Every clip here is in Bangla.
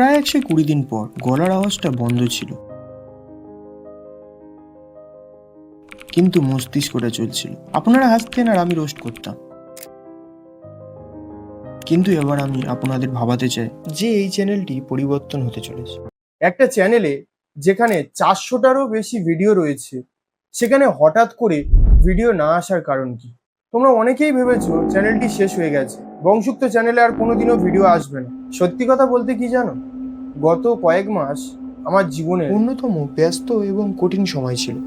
প্রায় 120 দিন পর গলার আওয়াজটা বন্ধ ছিল, কিন্তু মস্তিষ্কটা চলছিল। আপনারা হাসতেন আর আমি রোস্ট করতাম। কিন্তু এবার আমি আপনাদের ভাবাতে চাই যে এই চ্যানেলটি পরিবর্তন হতে চলেছে। একটা চ্যানেলে যেখানে 400টারও বেশি ভিডিও রয়েছে, সেখানে হঠাৎ করে ভিডিও না আসার কারণ কি? তোমরা অনেকেই ভেবেছো চ্যানেলটি শেষ হয়ে গেছে, বংশুক্ত চ্যানেলে আর কোনোদিনও ভিডিও আসবে না। সত্যি কথা বলতে কি জানো, গত কয়েক মাস আমার জীবনে অন্যতম ব্যস্ত এবং কঠিন সময় ছিল।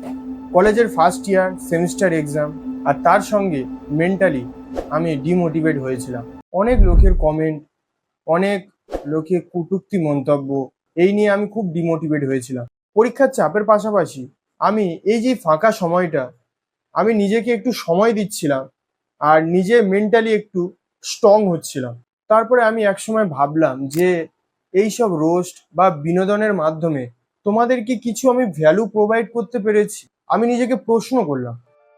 কলেজের ফার্স্ট ইয়ার, সেমিস্টার এক্সাম, আর তার সঙ্গে মেন্টালি আমি ডিমোটিভেট হয়েছিলাম। অনেক লোকের কমেন্ট, অনেক লোকের কটূক্তি মন্তব্য, এই নিয়ে আমি খুব ডিমোটিভেট হয়েছিলাম। পরীক্ষার চাপের পাশাপাশি আমি এই যে ফাঁকা সময়টা, আমি নিজেকে একটু সময় দিচ্ছিলাম আর নিজে মেন্টালি একটু স্ট্রং হচ্ছিলাম। তারপরে আমি একসময় ভাবলাম যে এইসব রোস্ট বা বিনোদনের মাধ্যমে তোমাদের কি কিছু আমি ভ্যালু প্রোভাইড করতে পেরেছি? আমি নিজেকে প্রশ্ন করলাম।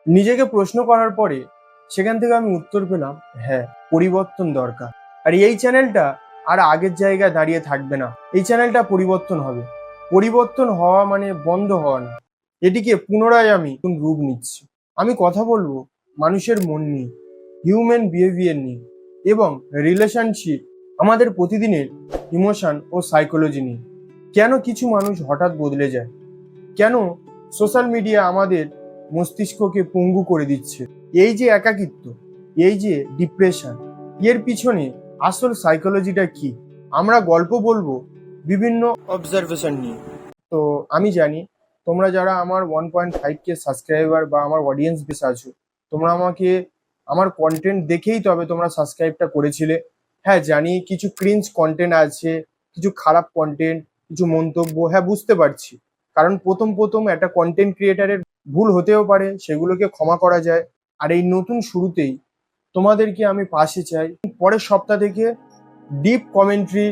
নিজেকে প্রশ্ন করার পরে সেখান থেকে আমি উত্তর পেলাম, হ্যাঁ, পরিবর্তন দরকার। আর এই চ্যানেলটা আর আগের জায়গায় দাঁড়িয়ে থাকবে না। এই চ্যানেলটা পরিবর্তন হবে। পরিবর্তন হওয়া মানে বন্ধ হওয়া না, এটিকে পুনরায় আমি নতুন রূপ নিচ্ছি। আমি কথা বলবো মানুষের মন নিয়ে, হিউম্যান বিহেভিয়ার নিয়ে, এবং রিলেশনশিপ, আমাদের প্রতিদিনের ইমোশন ও সাইকোলজি নিয়ে। কেন কিছু মানুষ হঠাৎ বদলে যায়? কেন সোশ্যাল মিডিয়া আমাদের মস্তিষ্ককে পঙ্গু করে দিচ্ছে? এই যে একাকিত্ব, এই যে ডিপ্রেশন, এর পিছনে আসল সাইকোলজিটা কি? আমরা গল্প বলবো বিভিন্ন অবজারভেশন নিয়ে। তো আমি জানি তোমরা যারা আমার 1.5K সাবস্ক্রাইবার বা আমার অডিয়েন্স বেস আছো, তোমরা আমাকে আমার কন্টেন্ট দেখেই তবে তোমরা সাবস্ক্রাইবটা করেছিলে। হ্যাঁ জানি কিছু ক্রিঞ্জ কন্টেন্ট আছে, কিছু খারাপ কন্টেন্ট, কিছু মন্তব্য, হ্যাঁ বুঝতে পারছি। কারণ প্রথম প্রথম একটা কন্টেন্ট ক্রিয়েটারের ভুল হতেও পারে, সেগুলোকে ক্ষমা করা যায়। আর এই নতুন শুরুতেই তোমাদেরকে আমি পাশে চাই। পরের সপ্তাহ থেকে ডিপ কমেন্ট্রি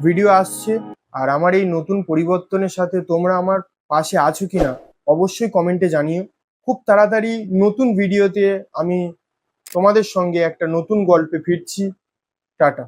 ভিডিও আসছে। আর আমার এই নতুন পরিবর্তনের সাথে তোমরা আমার পাশে আছো কিনা অবশ্যই কমেন্টে জানিও। খুব তাড়াতাড়ি নতুন ভিডিওতে আমি তোমাদের সঙ্গে একটা নতুন গল্পে ফিরছি। টাটা।